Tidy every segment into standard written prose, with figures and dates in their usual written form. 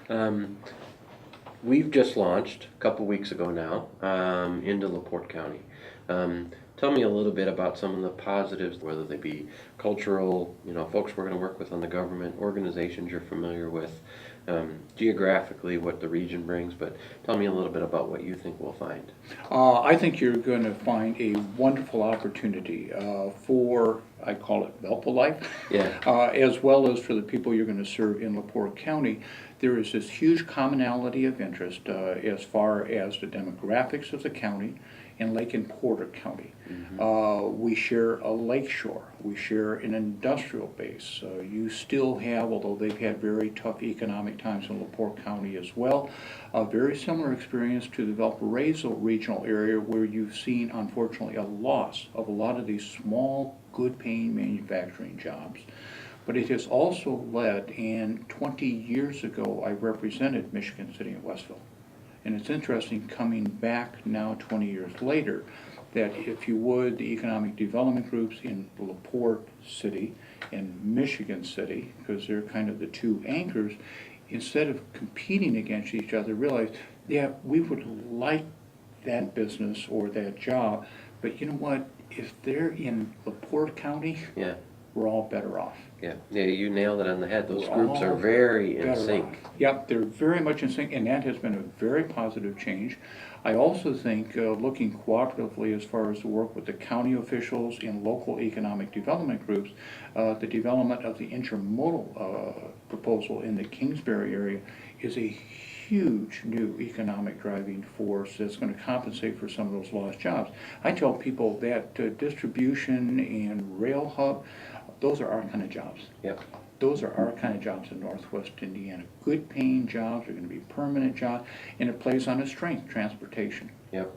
Um, we've just launched a couple weeks ago now into LaPorte County. Tell me a little bit about some of the positives, whether they be cultural, folks we're going to work with on the government, organizations you're familiar with, geographically what the region brings, but tell me a little bit about what you think we'll find. I think you're going to find a wonderful opportunity for, I call it Valpo life, Yeah. as well as for the people you're going to serve in LaPorte County. There is this huge commonality of interest as far as the demographics of the county and Lake and Porter County. We share a lake shore. We share an industrial base. You still have, although they've had very tough economic times in LaPorte County as well, a very similar experience to the Valparaiso regional area where you've seen, unfortunately, a loss of a lot of these small, good-paying manufacturing jobs. But it has also led, and 20 years ago I represented Michigan City and Westville. And it's interesting coming back now 20 years later that if you would, the economic development groups in LaPorte City and Michigan City, because they're kind of the two anchors, instead of competing against each other, realize, yeah, we would like that business or that job, but you know what? If they're in LaPorte County, Yeah. we're all better off. Yeah, you nailed it on the head. Those We're groups are all very in better sync. off. Yep, they're very much in sync, and that has been a very positive change. I also think looking cooperatively as far as the work with the county officials and local economic development groups, the development of the intermodal proposal in the Kingsbury area is a huge new economic driving force that's going to compensate for some of those lost jobs. I tell people that distribution and rail hub, those are our kind of jobs. Yep. Those are our kind of jobs in Northwest Indiana. Good paying jobs are going to be permanent jobs, and it plays on a strength, transportation. Yep.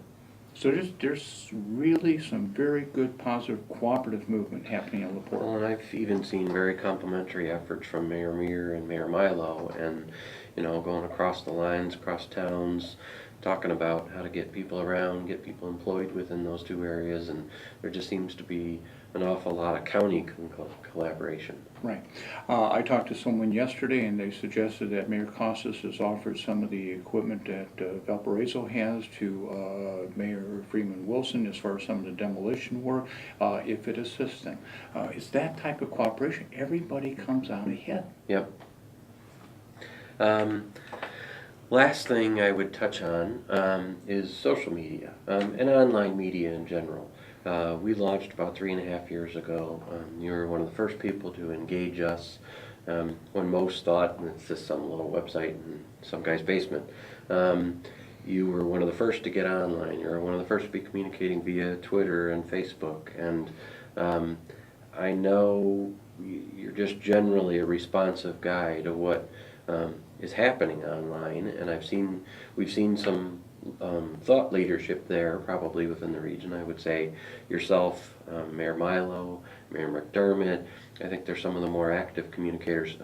So there's really some very good positive cooperative movement happening in LaPorte. Well, and I've even seen very complimentary efforts from Mayor Meir and Mayor Milo, and going across the lines, across towns, talking about how to get people around, get people employed within those two areas, and there just seems to be an awful lot of county collaboration. Right. I talked to someone yesterday and they suggested that Mayor Costas has offered some of the equipment that Valparaiso has to Mayor Freeman Wilson as far as some of the demolition work, if it assists them. It's that type of cooperation. Everybody comes out ahead. Yep. Last thing I would touch on is social media and online media in general. We launched about 3.5 years ago. You were one of the first people to engage us when most thought it's just some little website in some guy's basement. You were one of the first to get online. You were one of the first to be communicating via Twitter and Facebook. And I know you're just generally a responsive guy to what is happening online, and we've seen some thought leadership there, probably within the region. I would say yourself, Mayor Milo, Mayor McDermott. I think they're some of the more active communicators.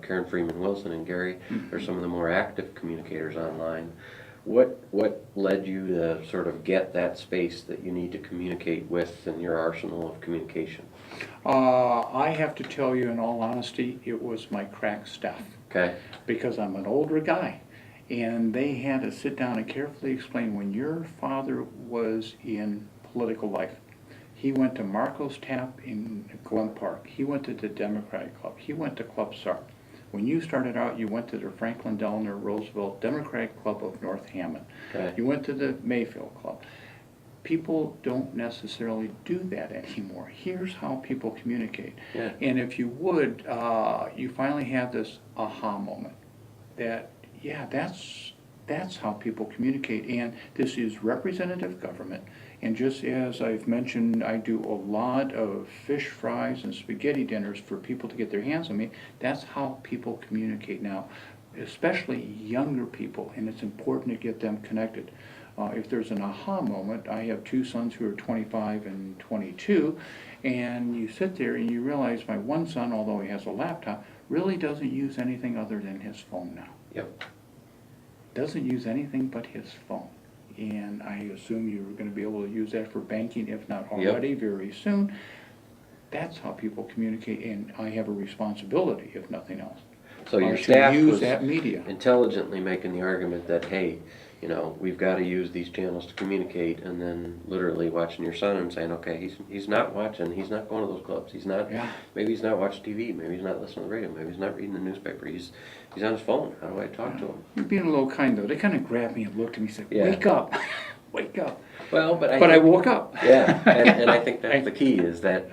Karen Freeman Wilson and Gary, they're some of the more active communicators online. What led you to sort of get that space that you need to communicate with in your arsenal of communication? I have to tell you, in all honesty, it was my crack staff. Okay. Because I'm an older guy. And they had to sit down and carefully explain when your father was in political life. He went to Marco's Tap in Glen Park. He went to the Democratic Club. He went to Club SAR. When you started out, you went to the Franklin Delano Roosevelt Democratic Club of North Hammond. Okay. You went to the Mayfield Club. People don't necessarily do that anymore. Here's how people communicate. Yeah. And if you would, you finally have this aha moment that, yeah, that's how people communicate. And this is representative government. And just as I've mentioned, I do a lot of fish fries and spaghetti dinners for people to get their hands on me. That's how people communicate now, especially younger people, and it's important to get them connected. If there's an aha moment, I have two sons who are 25 and 22, and you sit there and you realize my one son, although he has a laptop, really doesn't use anything other than his phone now. Yep. Doesn't use anything but his phone. And I assume you're going to be able to use that for banking, if not already, very soon. That's how people communicate, and I have a responsibility, if nothing else. So your to staff use was that media. intelligently making the argument that, hey, you know, we've got to use these channels to communicate, and then literally watching your son and saying, okay, he's not watching, he's not going to those clubs, he's not, Yeah. maybe he's not watching TV, maybe he's not listening to the radio, maybe he's not reading the newspaper, he's on his phone. How do I talk to him? You're being a little kind though. They kind of grabbed me and looked at me and said, Yeah. wake up, wake up. Well, but But I think- woke up. Yeah, and I think that's the key, is that,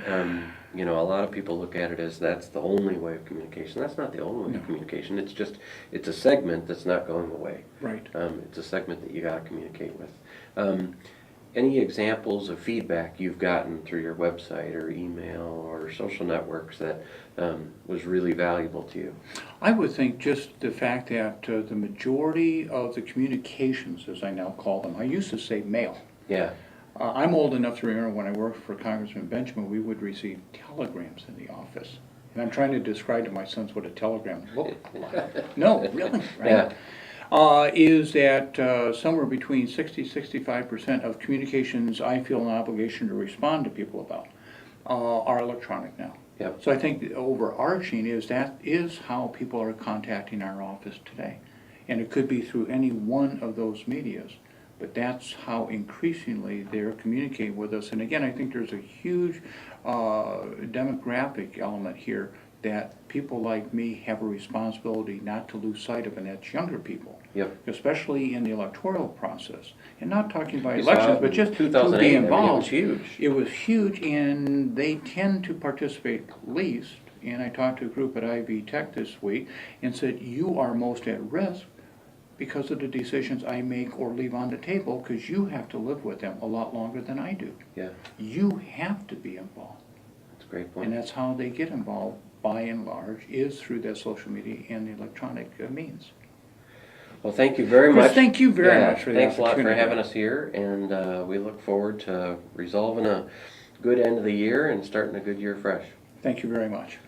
you know, a lot of people look at it as that's the only way of communication. That's not the only way of communication. It's just, it's a segment that's not going away. Right. It's a segment that you gotta communicate with. Any examples of feedback you've gotten through your website or email or social networks that was really valuable to you? I would think just the fact that the majority of the communications, as I now call them, I used to say mail. Yeah, I'm old enough to remember when I worked for Congressman Benjamin, we would receive telegrams in the office. And I'm trying to describe to my sons what a telegram looked like. No, really, right? Is that somewhere between 60–65% of communications I feel an obligation to respond to people about are electronic now. Yep. So I think the overarching is that is how people are contacting our office today. And it could be through any one of those medias. But that's how increasingly they're communicating with us. And again, I think there's a huge demographic element here that people like me have a responsibility not to lose sight of, and that's younger people. Yep. Especially in the electoral process. And not talking about You saw elections, it but in just to 2008, be I mean, involved. it was huge. It was huge, and they tend to participate least. And I talked to a group at Ivy Tech this week and said, you are most at risk because of the decisions I make or leave on the table, because you have to live with them a lot longer than I do. Yeah, You have to be involved. that's a great And point. that's how they get involved, by and large, is through that social media and the electronic means. Well, thank you very Chris, much. thank you very Yeah, much for the thanks a lot for opportunity. having us here, and we look forward to resolving a good end of the year and starting a good year fresh. Thank you very much.